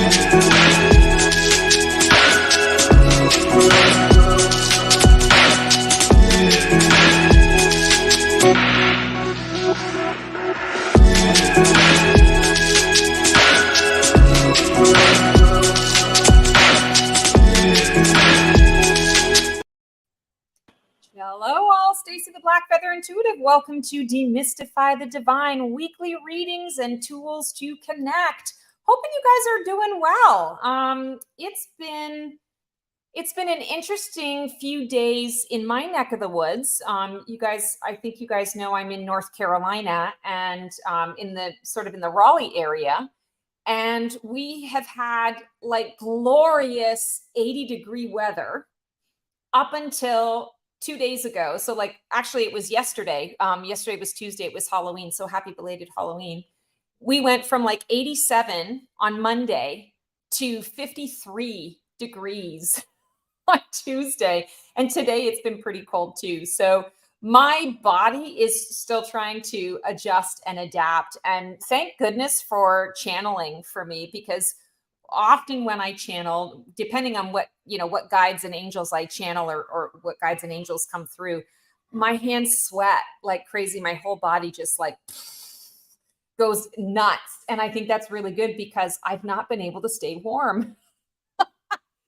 Hello all, Stacy the Black Feather Intuitive. Welcome to Demystify the Divine, weekly readings and tools to connect. Hoping you guys are doing well. It's been an interesting few days in my neck of the woods. I think you guys know I'm in North Carolina and in the Raleigh area. And we have had like glorious 80-degree weather up until 2 days ago. So like, actually it was yesterday. Yesterday was Tuesday. It was Halloween. So happy belated Halloween. We went from like 87 on Monday to 53 degrees on Tuesday. And today it's been pretty cold too. So my body is still trying to adjust and adapt. And thank goodness for channeling for me, because often when I channel, depending on what guides and angels I channel or what guides and angels come through, my hands sweat like crazy. My whole body just like goes nuts. And I think that's really good because I've not been able to stay warm.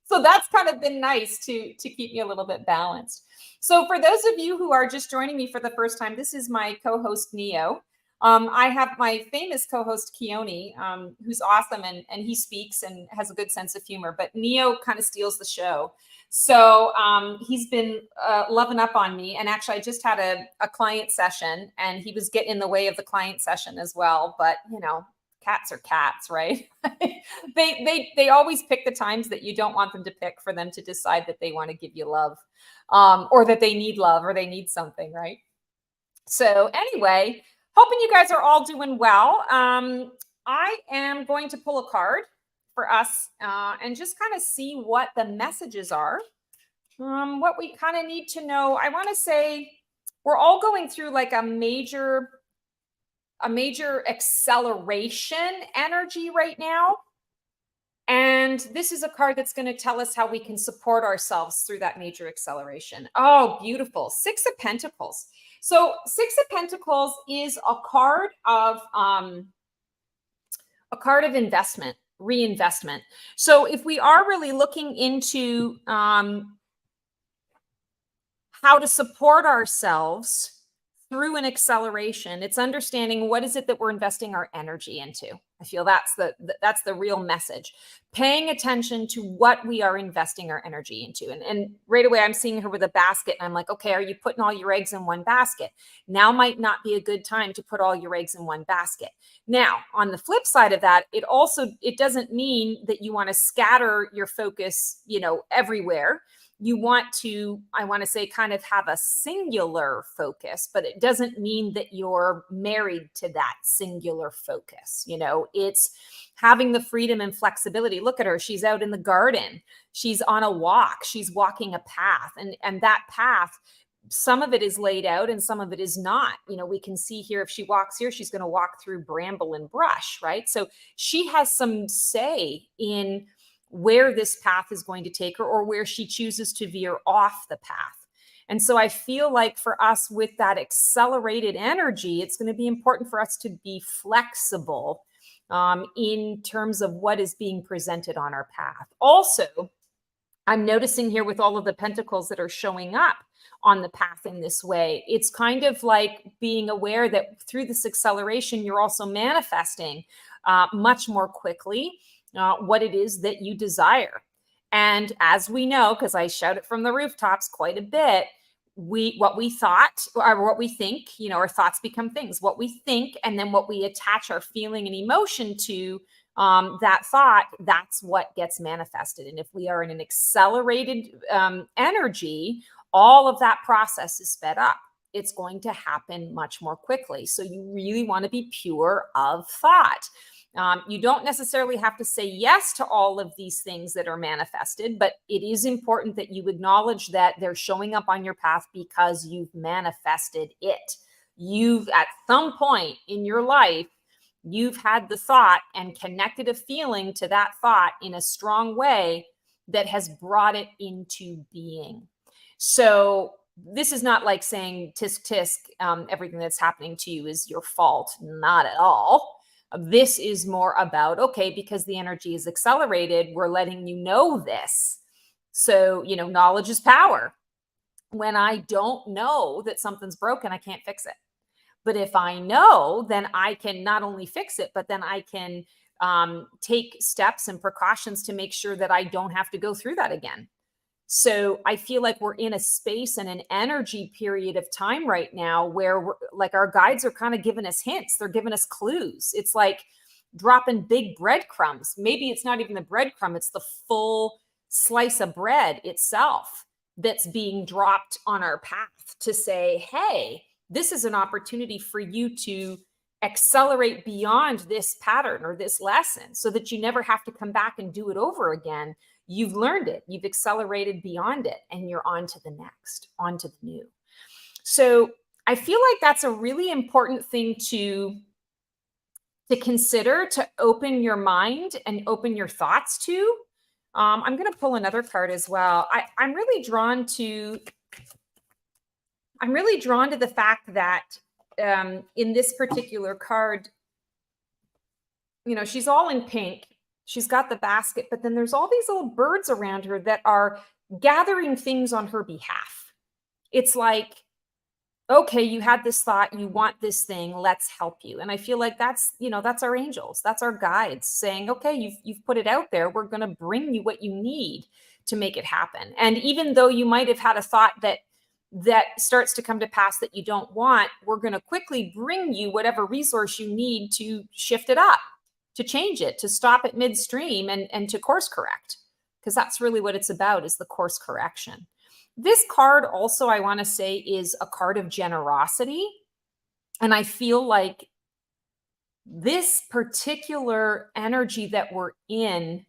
So that's kind of been nice to keep me a little bit balanced. So for those of you who are just joining me for the first time, this is my co-host Neo. I have my famous co-host Keone, who's awesome and he speaks and has a good sense of humor, but Neo kind of steals the show. So he's been loving up on me. And actually I just had a client session and he was getting in the way of the client session as well. But cats are cats, right? They always pick the times that you don't want them to pick for them to decide that they want to give you love, or that they need love or they need something, right? So anyway, hoping you guys are all doing well. I am going to pull a card for us and just kind of see what the messages are, what we kind of need to know. I want to say we're all going through like a major acceleration energy right now. And this is a card that's going to tell us how we can support ourselves through that major acceleration. Oh, beautiful. Six of Pentacles. So Six of Pentacles is a card of investment, reinvestment. So if we are really looking into how to support ourselves through an acceleration, it's understanding what is it that we're investing our energy into. I feel that's the real message. Paying attention to what we are investing our energy into. And right away, I'm seeing her with a basket and I'm like, okay, are you putting all your eggs in one basket? Now might not be a good time to put all your eggs in one basket. Now, on the flip side of that, it doesn't mean that you want to scatter your focus, everywhere. You want to, I want to say, kind of have a singular focus, but it doesn't mean that you're married to that singular focus. It's having the freedom and flexibility. Look at her. She's out in the garden. She's on a walk. She's walking a path. And that path, some of it is laid out and some of it is not. We can see here, if she walks here, she's going to walk through bramble and brush, right? So she has some say in where this path is going to take her or where she chooses to veer off the path. And so I feel like for us with that accelerated energy, it's going to be important for us to be flexible in terms of what is being presented on our path. Also, I'm noticing here with all of the pentacles that are showing up on the path in this way, it's kind of like being aware that through this acceleration, you're also manifesting much more quickly what it is that you desire. And as we know, because I shout it from the rooftops quite a bit, what we thought or what we think, our thoughts become things. What we think and then what we attach our feeling and emotion to that thought, that's what gets manifested. And if we are in an accelerated energy, all of that process is sped up. It's going to happen much more quickly. So you really want to be pure of thought. You don't necessarily have to say yes to all of these things that are manifested, but it is important that you acknowledge that they're showing up on your path because you've manifested it. You've, at some point in your life, You've had the thought and connected a feeling to that thought in a strong way that has brought it into being. So this is not like saying tisk tisk, everything that's happening to you is your fault. Not at all. This is more about, okay, because the energy is accelerated, we're letting you know this. So, knowledge is power. When I don't know that something's broken, I can't fix it. But if I know, then I can not only fix it, but then I can take steps and precautions to make sure that I don't have to go through that again. So I feel like we're in a space and an energy period of time right now where like our guides are kind of giving us hints. They're giving us clues. It's like dropping big breadcrumbs. Maybe it's not even the breadcrumb, it's the full slice of bread itself that's being dropped on our path to say, hey, this is an opportunity for you to accelerate beyond this pattern or this lesson so that you never have to come back and do it over again. You've learned it, you've accelerated beyond it, and you're on to the next, on to the new. So I feel like that's a really important thing to consider, to open your mind and open your thoughts to. I'm going to pull another card as well. I'm really drawn to the fact that in this particular card, she's all in pink. She's got the basket, but then there's all these little birds around her that are gathering things on her behalf. It's like, okay, you had this thought, you want this thing, let's help you. And I feel like that's our angels, that's our guides saying, okay, you've put it out there. We're going to bring you what you need to make it happen. And even though you might have had a thought that starts to come to pass that you don't want, we're going to quickly bring you whatever resource you need to shift it up, to change it, to stop it midstream and to course correct. Because that's really what it's about, is the course correction. This card also, I want to say, is a card of generosity. And I feel like this particular energy that we're in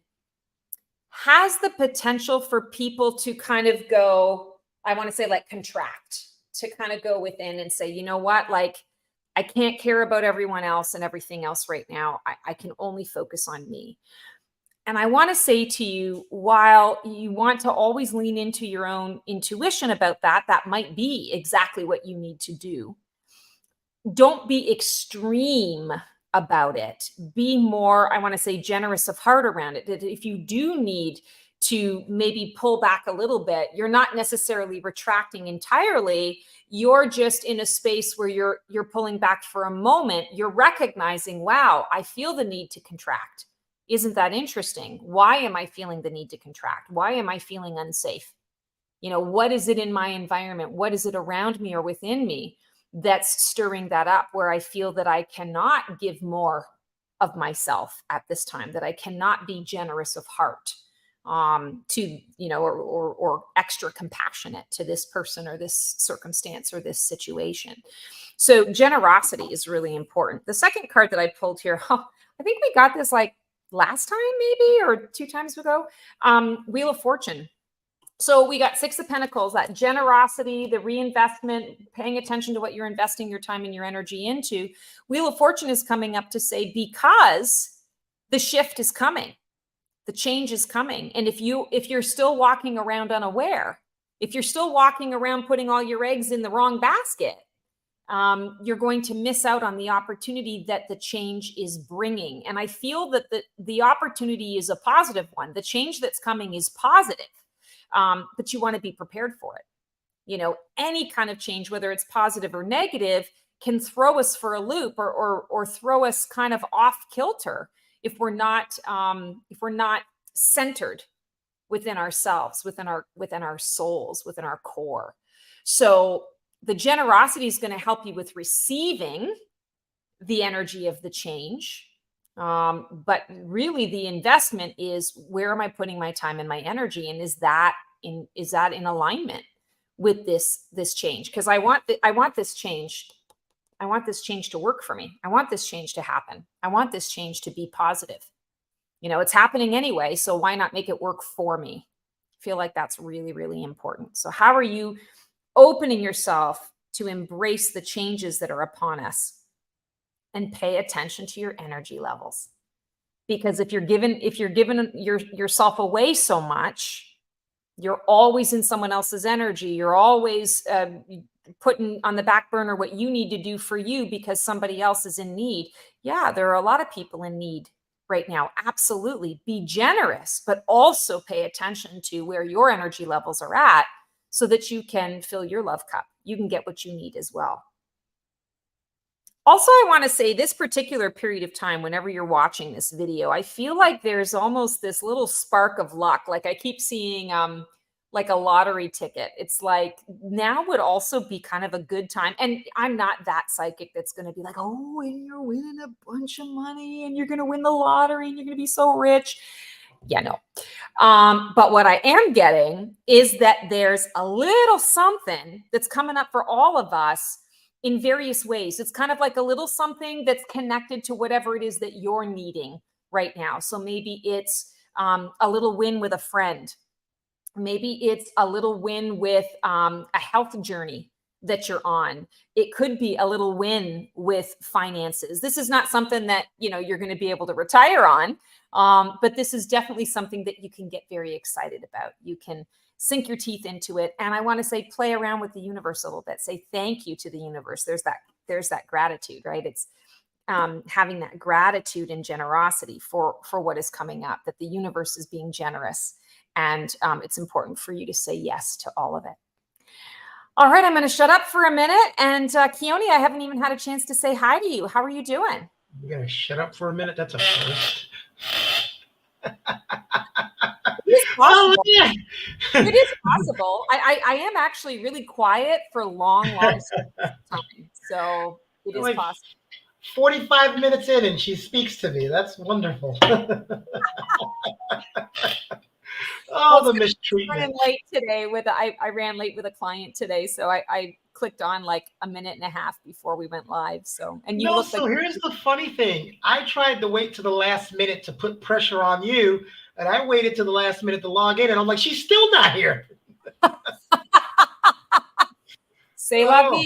has the potential for people to kind of go, I want to say, like, contract, to kind of go within and say, you know what, like, I can't care about everyone else and everything else right now. I can only focus on me. And I want to say to you, while you want to always lean into your own intuition about that, that might be exactly what you need to do. Don't be extreme about it. Be more, I want to say, generous of heart around it. That if you do need to maybe pull back a little bit, you're not necessarily retracting entirely. You're just in a space where you're pulling back for a moment. You're recognizing, wow, I feel the need to contract. Isn't that interesting? Why am I feeling the need to contract? Why am I feeling unsafe? What is it in my environment? What is it around me or within me that's stirring that up, where I feel that I cannot give more of myself at this time, that I cannot be generous of heart to, or extra compassionate to this person or this circumstance or this situation. So generosity is really important. The second card that I pulled here, I think we got this like last time maybe, or 2 times ago, Wheel of Fortune. So we got 6 of Pentacles, that generosity, the reinvestment, paying attention to what you're investing your time and your energy into. Wheel of Fortune is coming up to say, because the shift is coming, the change is coming. And if you're still walking around unaware, if you're still walking around putting all your eggs in the wrong basket, you're going to miss out on the opportunity that the change is bringing. And I feel that the opportunity is a positive one. The change that's coming is positive, but you want to be prepared for it. Any kind of change, whether it's positive or negative, can throw us for a loop or throw us kind of off kilter if we're not centered within ourselves, within our souls, within our core. So the generosity is going to help you with receiving the energy of the change. But really the investment is, where am I putting my time and my energy? And is that in alignment with this change? Because I want this change. I want this change to work for me. I want this change to happen. I want this change to be positive. It's happening anyway, so why not make it work for me? I feel like that's really, really important. So how are you opening yourself to embrace the changes that are upon us? and pay attention to your energy levels. Because if you're giving yourself away so much, you're always in someone else's energy. You're always putting on the back burner what you need to do for you because somebody else is in need. Yeah, there are a lot of people in need right now. Absolutely. Be generous, but also pay attention to where your energy levels are at so that you can fill your love cup. You can get what you need as well. Also, I want to say this particular period of time, whenever you're watching this video, I feel like there's almost this little spark of luck. Like I keep seeing like a lottery ticket. It's like now would also be kind of a good time. And I'm not that psychic that's going to be like, oh, and you're winning a bunch of money and you're going to win the lottery and you're going to be so rich. Yeah, no. But what I am getting is that there's a little something that's coming up for all of us in various ways. It's kind of like a little something that's connected to whatever it is that you're needing right now. So maybe it's a little win with a friend. Maybe it's a little win with a health journey that you're on. It could be a little win with finances. This is not something that, you know, you're going to be able to retire on. But this is definitely something that you can get very excited about. You can sink your teeth into it. And I want to say, play around with the universe a little bit. Say thank you to the universe. There's that gratitude, right? It's having that gratitude and generosity for what is coming up, that the universe is being generous. And it's important for you to say yes to all of it. All right, I'm going to shut up for a minute. And Keone, I haven't even had a chance to say hi to you. How are you doing? You're going to shut up for a minute? That's a first. It is possible. Oh, yeah. It is possible. I am actually really quiet for long time. So it is possible. 45 minutes in and she speaks to me. That's wonderful. Oh, the mistreatment. Late today I ran late with a client today, so I clicked on like a minute and a half before we went live. So and you no, so like here's the funny thing. I tried to wait to the last minute to put pressure on you, and I waited to the last minute to log in, and I'm like, she's still not here. Say la vie.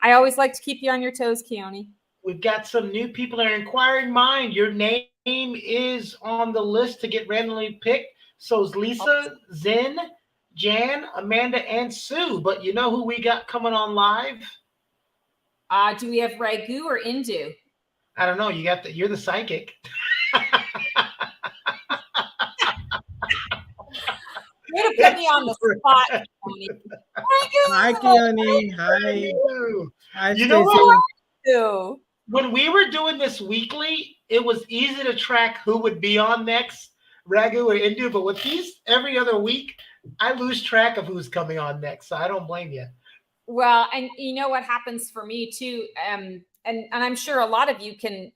I always like to keep you on your toes, Keone. We've got some new people in our inquiring mind. Your name is on the list to get randomly picked. So is Lisa, Zen, Jan, Amanda, and Sue. But you know who we got coming on live? Do we have Ragu or Indu? I don't know. You're the psychic. Way to put me on the spot, Hi, Keone. Hi. You know what? When we were doing this weekly, it was easy to track who would be on next, Ragu or Indu. But with these every other week, I lose track of who's coming on next. So I don't blame you. Well, and you know what happens for me too, and I'm sure a lot of you can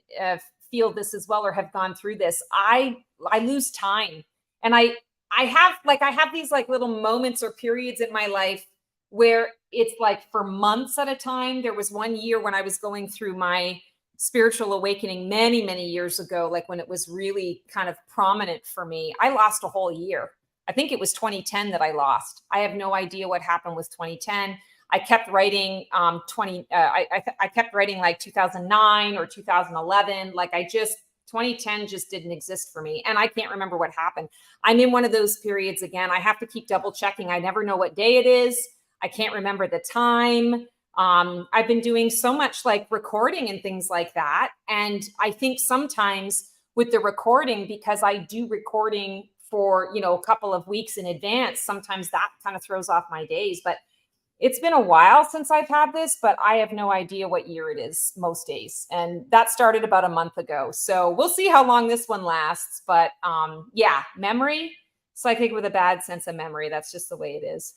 feel this as well or have gone through this. I lose time, and I have these like little moments or periods in my life where it's like for months at a time. There was one year when I was going through my spiritual awakening many, many years ago, like when it was really kind of prominent for me. I lost a whole year. I think it was 2010 that I lost. I have no idea what happened with 2010. I kept writing I kept writing like 2009 or 2011. Like 2010 just didn't exist for me. And I can't remember what happened. I'm in one of those periods again. I have to keep double checking. I never know what day it is. I can't remember the time. I've been doing so much like recording and things like that. And I think sometimes with the recording, because I do recording for, a couple of weeks in advance, sometimes that kind of throws off my days. But it's been a while since I've had this, but I have no idea what year it is most days. And that started about a month ago. So we'll see how long this one lasts. But yeah, memory, psychic with a bad sense of memory. That's just the way it is.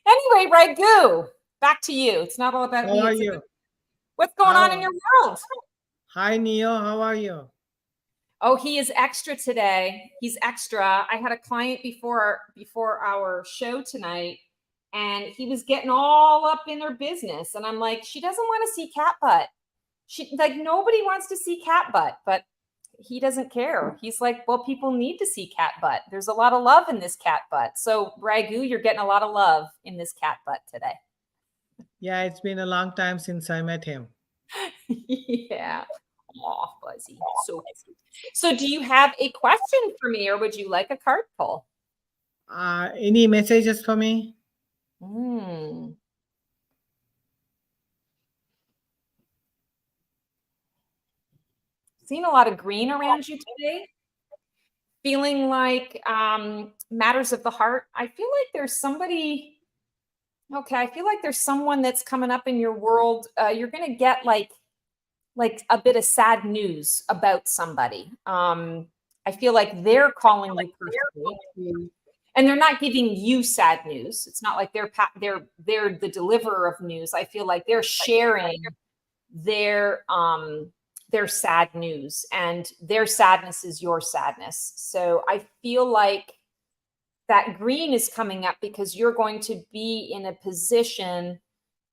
Anyway, Ragu, back to you. It's not all about me. How are you? What's going on in your world? Hi, Neo. How are you? Oh, he is extra today. He's extra. I had a client before our show tonight, and he was getting all up in her business. And I'm like, she doesn't want to see cat butt. Nobody wants to see cat butt, but he doesn't care. He's like, well, people need to see cat butt. There's a lot of love in this cat butt. So Ragu, you're getting a lot of love in this cat butt today. Yeah, it's been a long time since I met him. Yeah. Oh, Fuzzy. So cute. So do you have a question for me or would you like a card pull? Any messages for me? Hmm. Seeing a lot of green around you today. Feeling like matters of the heart. I feel like there's somebody. Okay, I feel like there's someone that's coming up in your world. You're gonna get like a bit of sad news about somebody. I feel like they're calling you personally, and they're not giving you sad news. It's not like they're the deliverer of news. I feel like they're sharing their sad news, and their sadness is your sadness. So I feel like that green is coming up because you're going to be in a position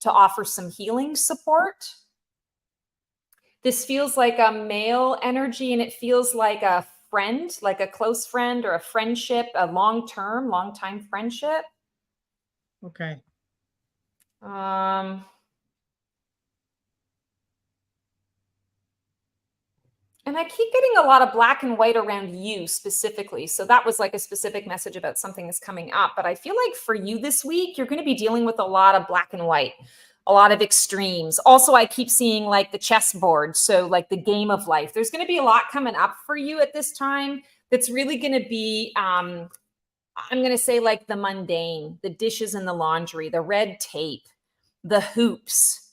to offer some healing support. This feels like a male energy, and it feels like a friend, like a close friend or a friendship, a long time friendship. Okay. And I keep getting a lot of black and white around you specifically. So that was like a specific message about something that's coming up. But I feel like for you this week, you're going to be dealing with a lot of black and white, a lot of extremes. Also, I keep seeing like the chessboard. So like the game of life. There's going to be a lot coming up for you at this time that's really going to be, I'm going to say like the mundane, the dishes and the laundry, the red tape, the hoops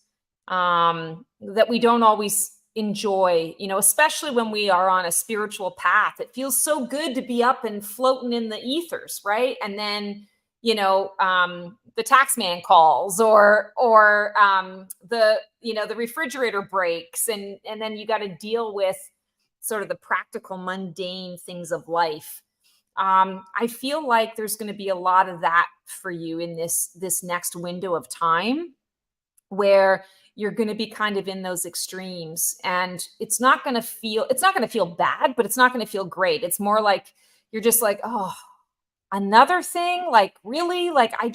that we don't always enjoy, especially when we are on a spiritual path. It feels so good to be up and floating in the ethers, right? And then, the tax man calls or the refrigerator breaks and then you got to deal with sort of the practical, mundane things of life. I feel like there's going to be a lot of that for you in this next window of time where you're going to be kind of in those extremes, and it's not going to feel bad, but it's not going to feel great. It's more like you're just like, oh, another thing, like really, like I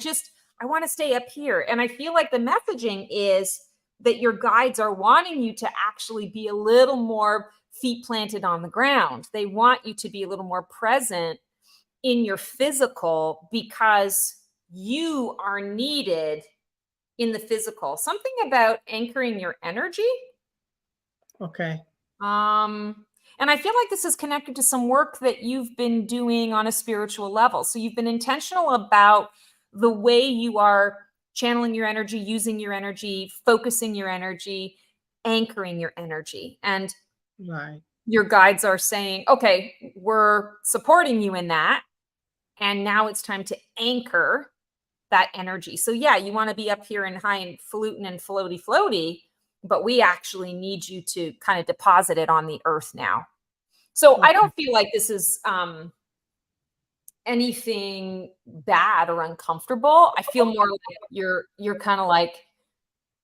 want to stay up here. And I feel like the messaging is that your guides are wanting you to actually be a little more feet planted on the ground. They want you to be a little more present in your physical because you are needed in the physical. Something about anchoring your energy. Okay. And I feel like this is connected to some work that you've been doing on a spiritual level. So you've been intentional about the way you are channeling your energy, using your energy, focusing your energy, anchoring your energy. And right. Your guides are saying, okay, we're supporting you in that. And now it's time to anchor that energy. So yeah, you want to be up here and high and fluting and floaty, but we actually need you to kind of deposit it on the earth now. So okay. I don't feel like this is anything bad or uncomfortable. I feel more like you're kind of like,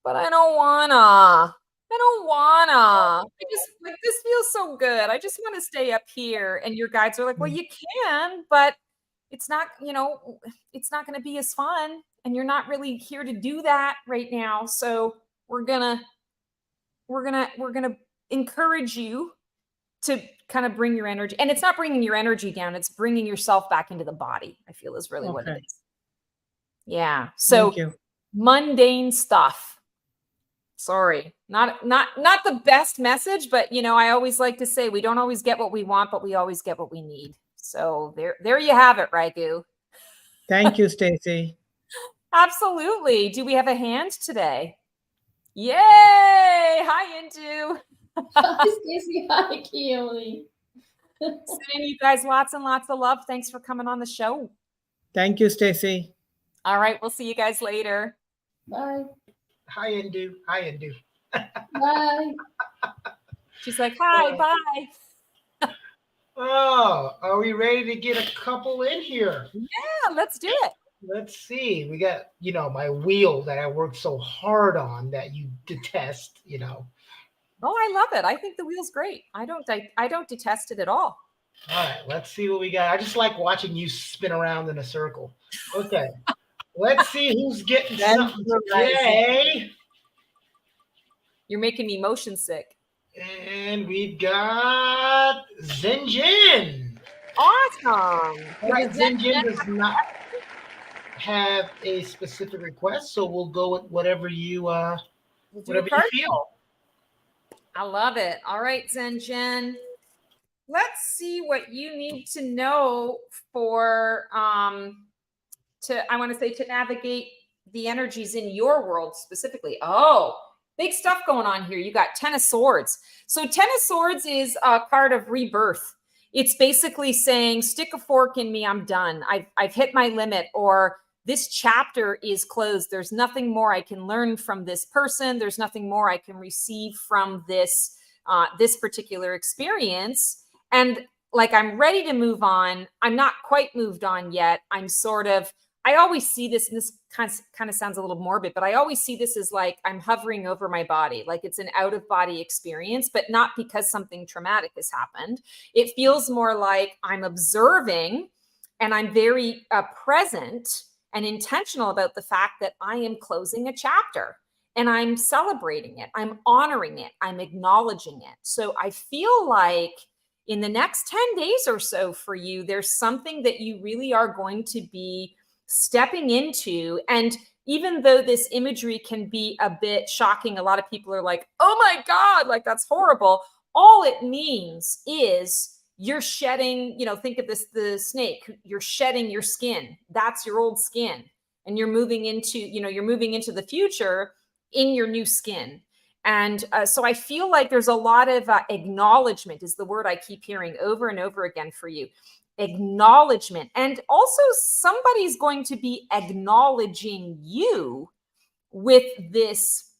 but I don't wanna. I just like, this feels so good. I just want to stay up here. And your guides are like, well, you can, but it's not, it's not going to be as fun. And you're not really here to do that right now. So we're gonna encourage you to kind of bring your energy. And it's not bringing your energy down. It's bringing yourself back into the body, I feel is really what it is. Yeah. So mundane stuff. Sorry, not the best message, but I always like to say we don't always get what we want, but we always get what we need. So there you have it, Raghu. Thank you, Stacy. Absolutely. Do we have a hand today? Yay! Hi, Indu. Hi, Stacy. Hi, Keone. Sending you guys lots and lots of love. Thanks for coming on the show. Thank you, Stacy. All right, we'll see you guys later. Bye. Hi, Indu. Bye. She's like, hi, bye. Oh, are we ready to get a couple in here? Yeah, let's do it. Let's see. We got, my wheel that I worked so hard on that you detest, Oh, I love it. I think the wheel's great. I don't detest it at all. All right, let's see what we got. I just like watching you spin around in a circle. Okay. Let's see who's getting something today. You're making me motion sick. And we've got Zenjin. Awesome. All right, Zenjin does not have a specific request, so we'll go with whatever you feel. I love it. All right, Zenjin. Let's see what you need to know for to navigate the energies in your world specifically. Oh, big stuff going on here. You got Ten of Swords. So Ten of Swords is a card of rebirth. It's basically saying, stick a fork in me, I'm done. I've hit my limit, or this chapter is closed. There's nothing more I can learn from this person. There's nothing more I can receive from this particular experience. And like, I'm ready to move on. I'm not quite moved on yet. I always see this, and this kind of sounds a little morbid, but I always see this as like I'm hovering over my body, like it's an out of body experience, but not because something traumatic has happened. It feels more like I'm observing, and I'm very present and intentional about the fact that I am closing a chapter, and I'm celebrating it. I'm honoring it. I'm acknowledging it. So I feel like in the next 10 days or so for you, there's something that you really are going to be stepping into. And even though this imagery can be a bit shocking, a lot of people are like, oh my God, like that's horrible. All it means is you're shedding, think of this, the snake, you're shedding your skin. That's your old skin. And you're moving into, the future in your new skin. And so I feel like there's a lot of acknowledgement is the word I keep hearing over and over again for you. Acknowledgement. And also somebody's going to be acknowledging you with this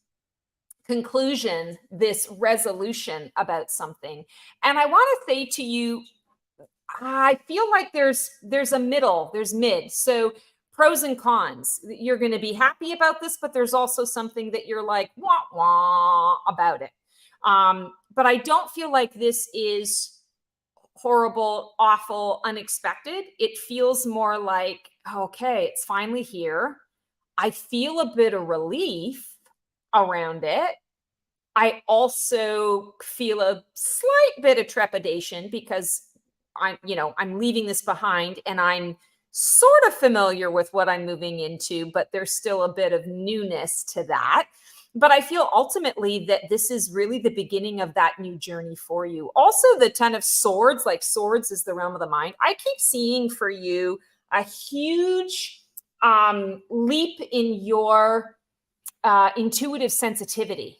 conclusion, this resolution about something. And I want to say to you, I feel like there's a middle, there's mid. So pros and cons. You're going to be happy about this, but there's also something that you're like, wah, wah about it. But I don't feel like this is horrible, awful, unexpected. It feels more like, okay, it's finally here. I feel a bit of relief around it. I also feel a slight bit of trepidation because I'm leaving this behind, and I'm sort of familiar with what I'm moving into, but there's still a bit of newness to that. But I feel ultimately that this is really the beginning of that new journey for you. Also, the Ten of Swords, like swords is the realm of the mind. I keep seeing for you a huge leap in your intuitive sensitivity.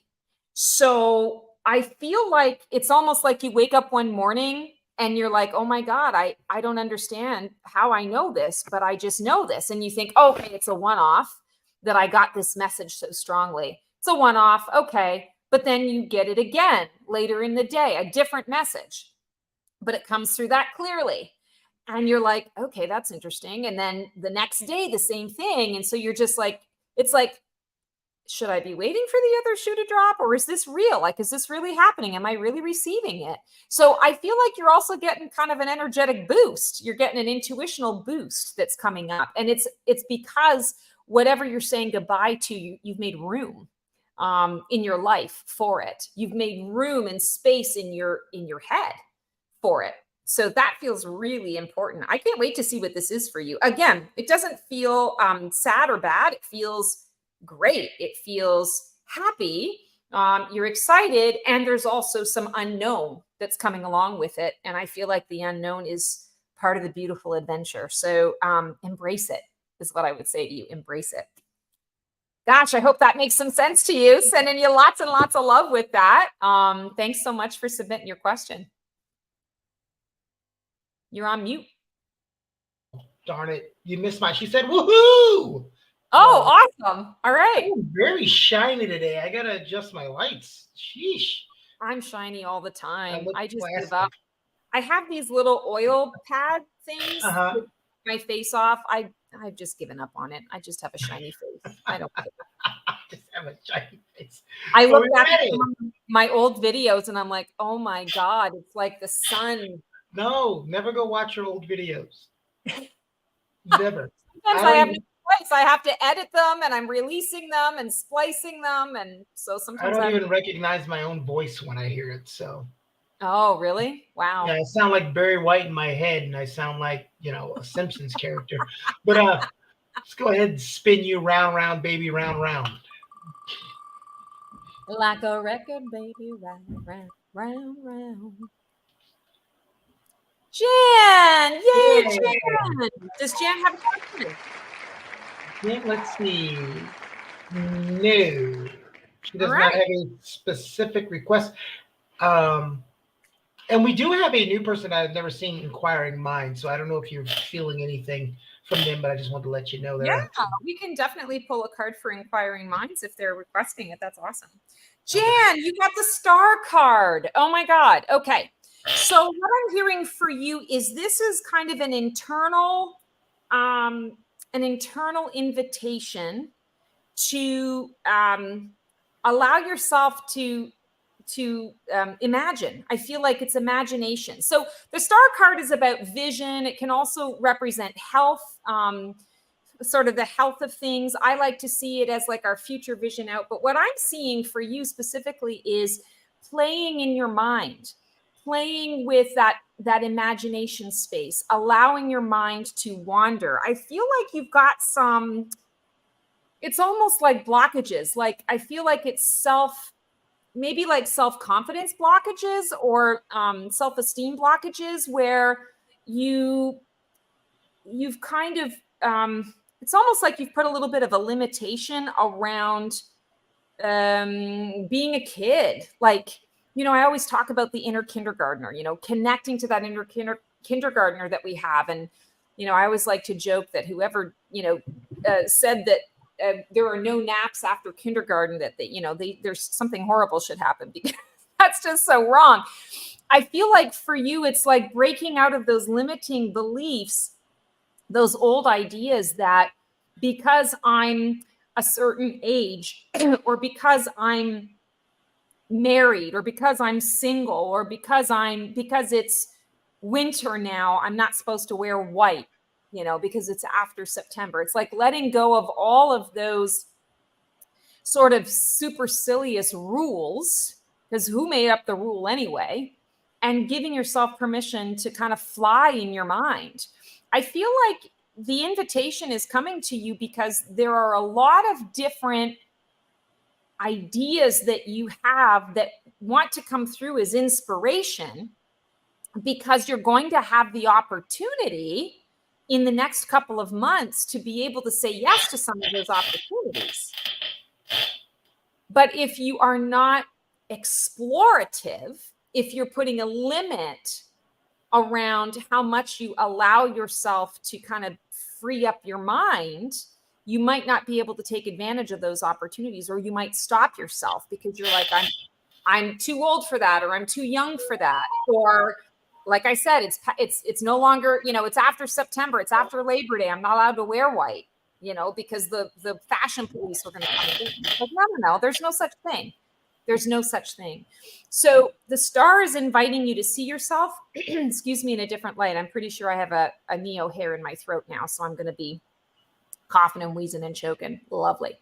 So I feel like it's almost like you wake up one morning and you're like, oh my God, I don't understand how I know this, but I just know this. And you think, okay, it's a one-off that I got this message so strongly. It's a one-off, okay. But then you get it again later in the day, a different message, but it comes through that clearly. And you're like, okay, that's interesting. And then the next day, the same thing. And so you're just like, it's like, should I be waiting for the other shoe to drop? Or is this real? Like, is this really happening? Am I really receiving it? So I feel like you're also getting kind of an energetic boost. You're getting an intuitional boost that's coming up. And it's because whatever you're saying goodbye to, you've made room in your life for it. You've made room and space in your head for it. So that feels really important. I can't wait to see what this is for you. Again, it doesn't feel sad or bad. It feels great. It feels happy. You're excited. And there's also some unknown that's coming along with it. And I feel like the unknown is part of the beautiful adventure. So embrace it is what I would say to you. Embrace it. Gosh, I hope that makes some sense to you. Sending you lots and lots of love with that. Thanks so much for submitting your question. You're on mute. Darn it. You missed she said, woohoo! Oh, awesome. All right. I'm very shiny today. I got to adjust my lights. Sheesh. I'm shiny all the time. I just plastic. give up. I have these little oil pad things with my face off. I've just given up on it. I just have a shiny face. I don't just have a shiny face. I look back at my old videos and I'm like, oh my God, it's like the sun. No, never go watch your old videos. Never. Sometimes I have no twice. I have to edit them, and I'm releasing them and splicing them, and so I sometimes don't even recognize my own voice when I hear it. So Oh, really? Wow. yeah, I sound like Barry White in my head, and I sound like, you know, a Simpsons character. But let's go ahead and spin you round, round, baby, round, round. Like a record, baby, round, round, round, round. Jan! Yay, Yay. Jan! Does Jan have a question? Yeah, let's see. No, she does All not right. have a specific request. And we do have a new person I've never seen, Inquiring Mind. So I don't know if you're feeling anything from them, but I just wanted to let you know Yeah, there. we can definitely pull a card for Inquiring Minds if they're requesting it. That's awesome. Jan, Okay. you got the star card. Oh my God. Okay. So what I'm hearing for you is this is kind of an internal invitation to allow yourself to imagine. I feel like it's imagination. So the star card is about vision. It can also represent health, sort of the health of things. I like to see it as like our future vision out. But what I'm seeing for you specifically is playing in your mind, playing with that imagination space, allowing your mind to wander. I feel like you've got some, it's almost like blockages. Like I feel like it's maybe like self-confidence blockages or self-esteem blockages where you've kind of it's almost like you've put a little bit of a limitation around being a kid. Like, you know, I always talk about the inner kindergartner, you know, connecting to that inner kindergartner that we have. And, you know, I always like to joke that whoever, you know, said that there are no naps after kindergarten, that you know, there's something horrible should happen, because that's just so wrong. I feel like for you, it's like breaking out of those limiting beliefs, those old ideas that because I'm a certain age or because I'm married or because I'm single or because it's winter now, I'm not supposed to wear white, you know, because it's after September. It's like letting go of all of those sort of supercilious rules, because who made up the rule anyway, and giving yourself permission to kind of fly in your mind. I feel like the invitation is coming to you because there are a lot of different ideas that you have that want to come through as inspiration, because you're going to have the opportunity in the next couple of months to be able to say yes to some of those opportunities. But if you are not explorative, if you're putting a limit around how much you allow yourself to kind of free up your mind, you might not be able to take advantage of those opportunities, or you might stop yourself because you're like, I'm too old for that, or I'm too young for that, or like I said, it's no longer, you know, it's after September, it's after Labor Day, I'm not allowed to wear white, you know, because the fashion police are going to come and get me. Like, no, there's no such thing. There's no such thing. So the star is inviting you to see yourself, excuse me, in a different light. I'm pretty sure I have a Neo hair in my throat now, so I'm going to be coughing and wheezing and choking. Lovely.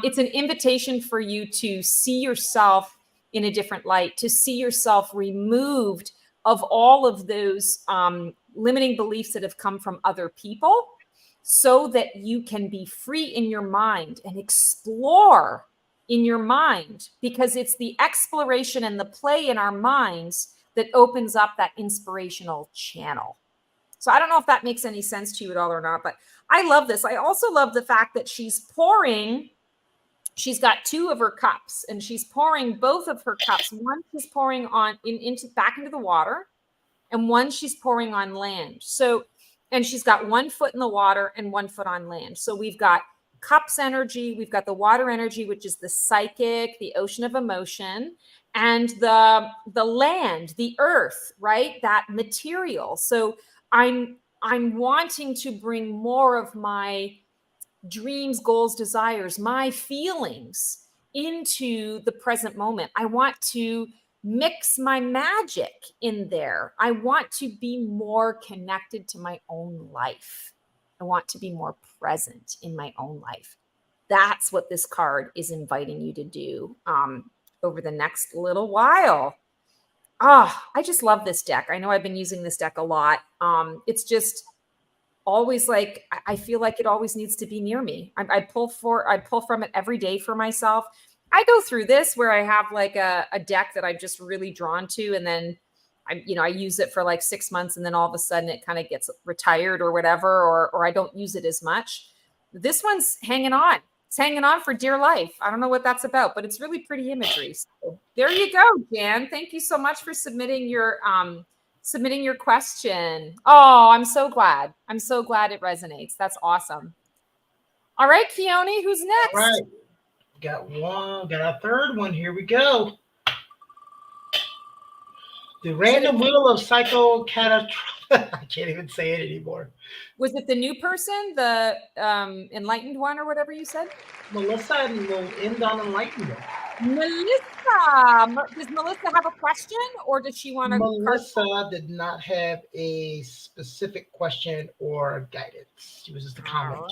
It's an invitation for you to see yourself in a different light, to see yourself removed of all of those limiting beliefs that have come from other people, so that you can be free in your mind and explore in your mind, because it's the exploration and the play in our minds that opens up that inspirational channel. So I don't know if that makes any sense to you at all or not, but I love this. I also love the fact that she's got two of her cups, and she's pouring both of her cups. One she's pouring on back into the water, and one she's pouring on land. So, and she's got 1 foot in the water and 1 foot on land. So we've got cups energy, we've got the water energy, which is the psychic, the ocean of emotion, and the land, the earth, right? That material. So I'm wanting to bring more of my dreams, goals, desires, my feelings into the present moment. I want to mix my magic in there. I want to be more connected to my own life. I want to be more present in my own life. That's what this card is inviting you to do over the next little while. I just love this deck. I know I've been using this deck a lot. It's just always like, I feel like it always needs to be near me. I pull from it every day for myself. I go through this where I have like a deck that I'm just really drawn to, and then I use it for like 6 months, and then all of a sudden it kind of gets retired or whatever, or I don't use it as much. This one's hanging on. It's hanging on for dear life. I don't know what that's about, but it's really pretty imagery. So there you go, Jan. Thank you so much for submitting your question. Oh, I'm so glad. I'm so glad it resonates. That's awesome. All right, Keone, who's next? All right. Got a third one. Here we go. The random wheel of psychocatastrophe. I can't even say it anymore. Was it the new person, the enlightened one, or whatever you said? Melissa, and we'll end on enlightenment. Melissa. Does Melissa have a question, or does she want to? Melissa did not have a specific question or guidance. She was just a comment.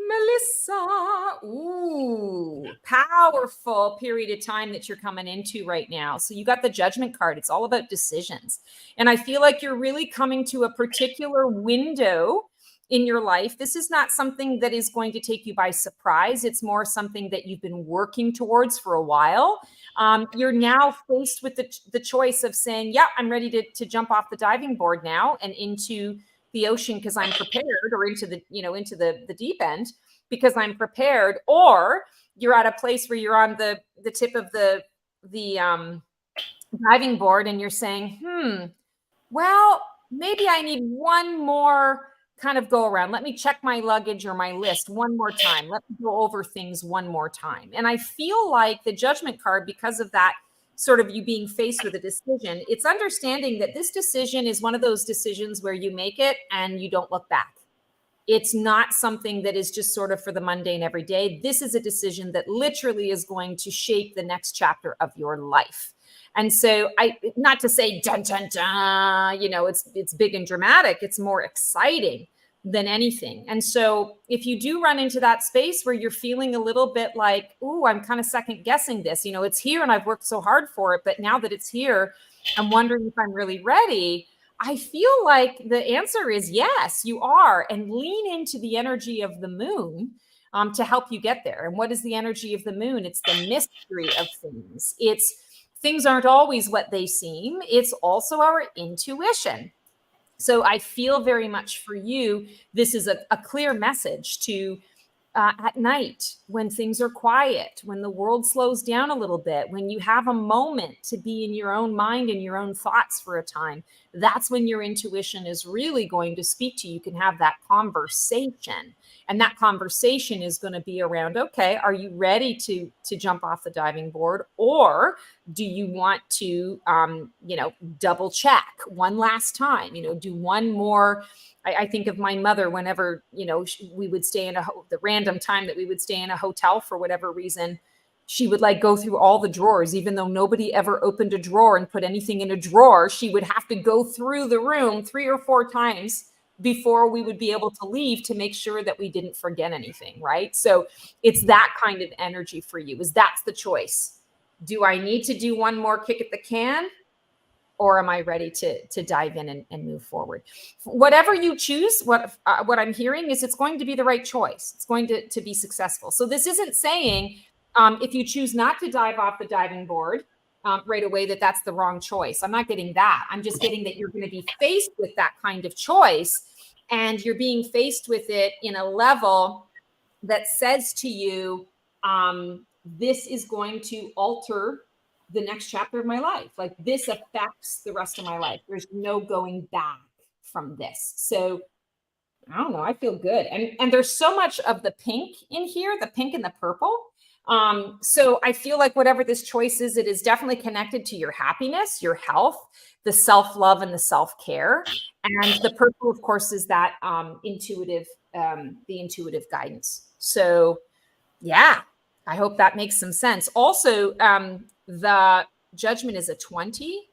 Melissa. Ooh, powerful period of time that you're coming into right now. So you got the Judgment card. It's all about decisions. And I feel like you're really coming to a particular window in your life. This is not something that is going to take you by surprise. It's more something that you've been working towards for a while. You're now faced with the choice of saying, yeah, I'm ready to jump off the diving board now and into the ocean because I'm prepared, or into the deep end because I'm prepared, or you're at a place where you're on the tip of the diving board and you're saying, well, maybe I need one more kind of go around. Let me check my luggage or my list one more time. Let me go over things one more time. And I feel like the Judgment card, because of that, sort of you being faced with a decision, it's understanding that this decision is one of those decisions where you make it and you don't look back. It's not something that is just sort of for the mundane every day. This is a decision that literally is going to shape the next chapter of your life. And so not to say dun, dun, dun, it's big and dramatic. It's more exciting than anything. And so if you do run into that space where you're feeling a little bit like, ooh, I'm kind of second guessing this, it's here and I've worked so hard for it, but now that it's here, I'm wondering if I'm really ready. I feel like the answer is yes, you are. And lean into the energy of the moon to help you get there. And what is the energy of the moon? It's the mystery of things. Things aren't always what they seem. It's also our intuition. So I feel very much for you, this is a clear message to at night when things are quiet, when the world slows down a little bit, when you have a moment to be in your own mind and your own thoughts for a time. That's when your intuition is really going to speak to you. You can have that conversation. And that conversation is going to be around, okay, are you ready to jump off the diving board? Or do you want to, double check one last time, do one more. I think of my mother whenever, we would stay in the random time that we would stay in a hotel for whatever reason, she would like go through all the drawers, even though nobody ever opened a drawer and put anything in a drawer. She would have to go through the room 3 or 4 times before we would be able to leave to make sure that we didn't forget anything, right? So it's that kind of energy for you, that's the choice. Do I need to do one more kick at the can? Or am I ready to dive in and move forward? Whatever you choose, what I'm hearing is it's going to be the right choice. It's going to be successful. So this isn't saying if you choose not to dive off the diving board right away, that's the wrong choice. I'm not getting that. I'm just getting that you're going to be faced with that kind of choice, and you're being faced with it in a level that says to you, this is going to alter the next chapter of my life. Like, this affects the rest of my life. There's no going back from this. So I don't know. I feel good. And there's so much of the pink in here, the pink and the purple. So I feel like whatever this choice is, it is definitely connected to your happiness, your health, the self-love and the self-care. And the purple, of course, is that the intuitive guidance. So yeah, I hope that makes some sense. Also, the Judgment is a 20.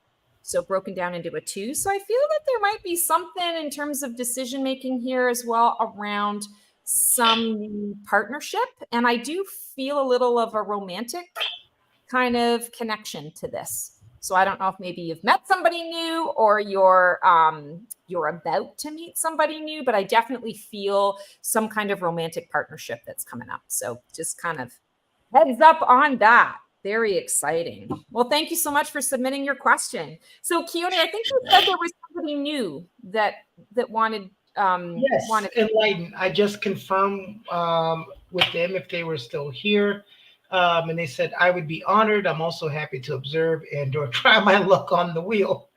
So broken down into a 2. So I feel that there might be something in terms of decision making here as well around some partnership. And I do feel a little of a romantic kind of connection to this. So I don't know if maybe you've met somebody new or you're about to meet somebody new, but I definitely feel some kind of romantic partnership that's coming up. So just kind of heads up on that. Very exciting. Well, thank you so much for submitting your question. So Keone, I think you said there was somebody new that wanted Yes, wanted Enlighten. I just confirmed with them if they were still here. And they said, I would be honored. I'm also happy to observe and or try my luck on the wheel.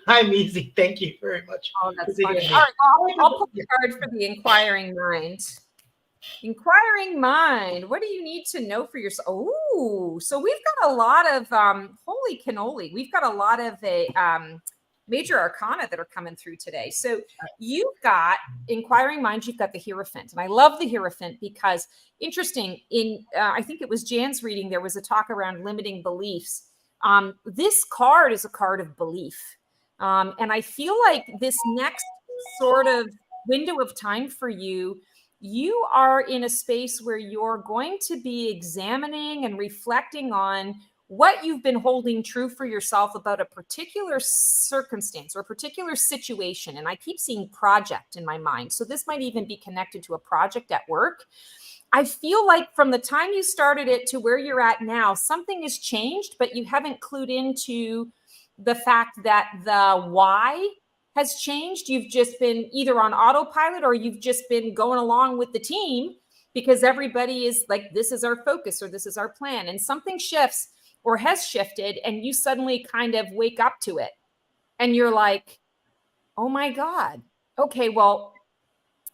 I'm easy. Thank you very much. Oh, that's funny. All right, I'll pull the card for the inquiring mind. Inquiring mind. What do you need to know for yourself? Oh, so we've got a lot of holy cannoli. We've got a lot of major arcana that are coming through today. So you've got inquiring minds, you've got the Hierophant. And I love the Hierophant because interesting, in I think it was Jan's reading, there was a talk around limiting beliefs. This card is a card of belief. And I feel like this next sort of window of time for you, you are in a space where you're going to be examining and reflecting on what you've been holding true for yourself about a particular circumstance or a particular situation. And I keep seeing project in my mind. So this might even be connected to a project at work. I feel like from the time you started it to where you're at now, something has changed, but you haven't clued into the fact that the why has changed. You've just been either on autopilot or you've just been going along with the team because everybody is like, this is our focus or this is our plan. And something shifts or has shifted and you suddenly kind of wake up to it and you're like, oh my God, okay, well,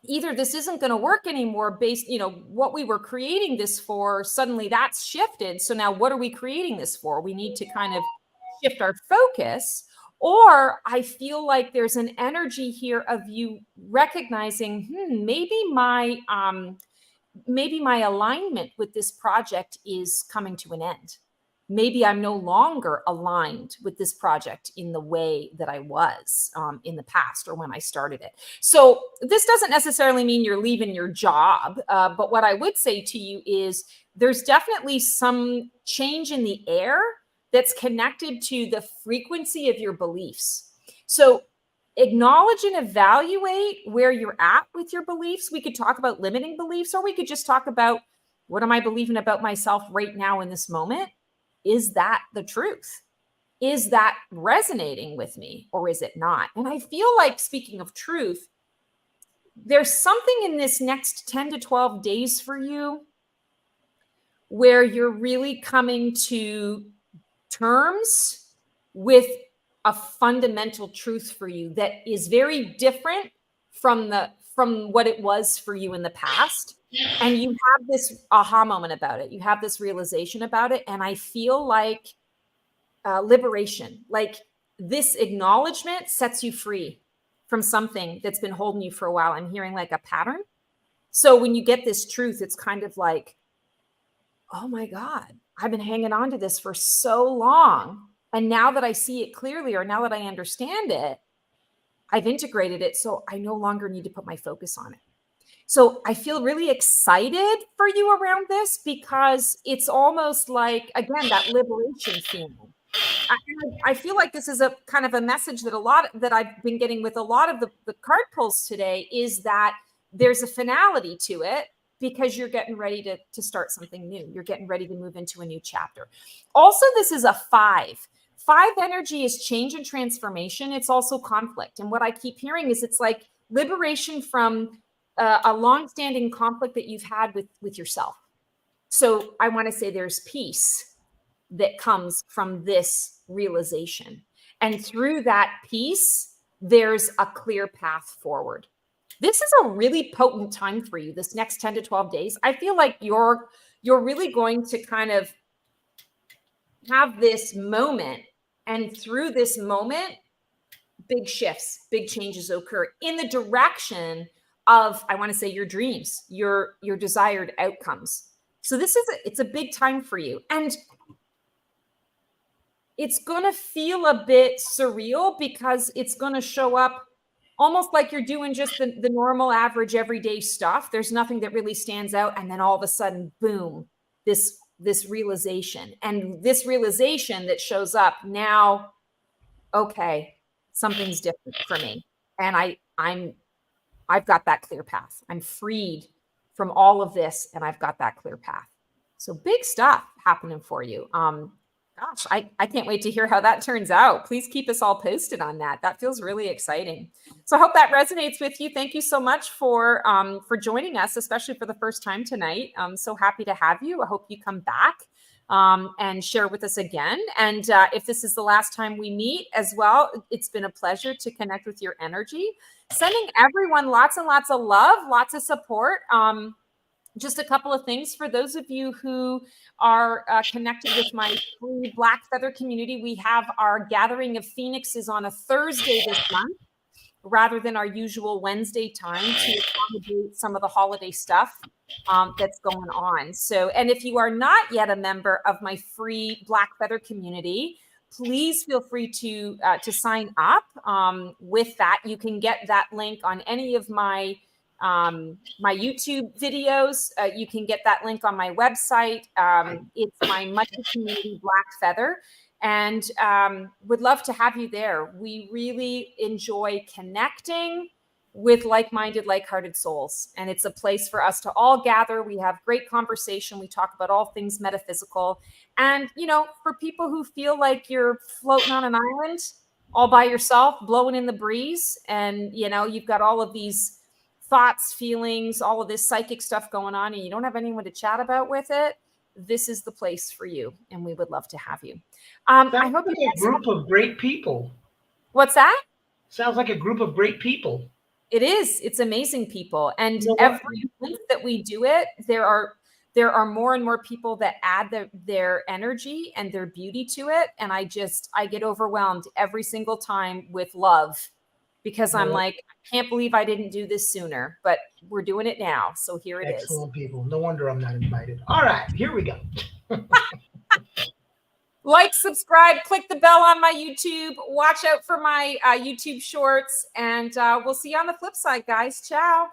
either this isn't going to work anymore based, what we were creating this for, suddenly that's shifted. So now what are we creating this for? We need to kind of shift our focus. Or I feel like there's an energy here of you recognizing, maybe my alignment with this project is coming to an end. Maybe I'm no longer aligned with this project in the way that I was in the past or when I started it. So this doesn't necessarily mean you're leaving your job. But what I would say to you is there's definitely some change in the air that's connected to the frequency of your beliefs. So acknowledge and evaluate where you're at with your beliefs. We could talk about limiting beliefs, or we could just talk about what am I believing about myself right now in this moment? Is that the truth? Is that resonating with me or is it not? And I feel like, speaking of truth, there's something in this next 10 to 12 days for you where you're really coming to terms with a fundamental truth for you that is very different from what it was for you in the past. And you have this aha moment about it. You have this realization about it. And I feel like liberation, like this acknowledgement sets you free from something that's been holding you for a while. I'm hearing like a pattern. So when you get this truth, it's kind of like, oh my God, I've been hanging on to this for so long. And now that I see it clearly, or now that I understand it, I've integrated it. So I no longer need to put my focus on it. So I feel really excited for you around this because it's almost like, again, that liberation feeling. I feel like this is a kind of a message that I've been getting with a lot of the card pulls today, is that there's a finality to it because you're getting ready to start something new. You're getting ready to move into a new chapter. Also, this is a 5. 5 energy is change and transformation. It's also conflict. And what I keep hearing is it's like liberation from a longstanding conflict that you've had with yourself. So I want to say there's peace that comes from this realization. And through that peace, there's a clear path forward. This is a really potent time for you, this next 10 to 12 days. I feel like you're really going to kind of have this moment. And through this moment, big shifts, big changes occur in the direction of, I want to say, your dreams, your desired outcomes. So it's a big time for you. And it's going to feel a bit surreal because it's going to show up almost like you're doing just the normal, average, everyday stuff. There's nothing that really stands out. And then all of a sudden, boom, this realization. And this realization that shows up now, okay, something's different for me. And I've got that clear path. I'm freed from all of this, and I've got that clear path. So big stuff happening for you. Gosh, I can't wait to hear how that turns out. Please keep us all posted on that. That feels really exciting. So I hope that resonates with you. Thank you so much for joining us, especially for the first time tonight. I'm so happy to have you. I hope you come back and share with us again. And if this is the last time we meet as well, it's been a pleasure to connect with your energy. Sending everyone lots and lots of love, lots of support. Just a couple of things for those of you who are connected with my free Black Feather community. We have our Gathering of Phoenixes on a Thursday this month, rather than our usual Wednesday time, to accommodate some of the holiday stuff that's going on. So, and if you are not yet a member of my free Black Feather community, please feel free to sign up. With that, you can get that link on any of my YouTube videos. You can get that link on my website. It's my Monday Community Black Feather, and would love to have you there. We really enjoy connecting with like-minded, like-hearted souls, and it's a place for us to all gather. We have great conversation. We talk about all things metaphysical, and for people who feel like you're floating on an island all by yourself, blowing in the breeze, and you've got all of these thoughts, feelings, all of this psychic stuff going on, and you don't have anyone to chat about with it, this is the place for you, and we would love to have you. I hope like a group of great people. What's that? Sounds like a group of great people. It is. It's amazing people, and every week that we do it, there are more and more people that add their energy and their beauty to it, and I get overwhelmed every single time with love. Because I'm like, I can't believe I didn't do this sooner, but we're doing it now. So here it is. Excellent people. No wonder I'm not invited. All right, here we go. Like, subscribe, click the bell on my YouTube. Watch out for my YouTube shorts. And we'll see you on the flip side, guys. Ciao.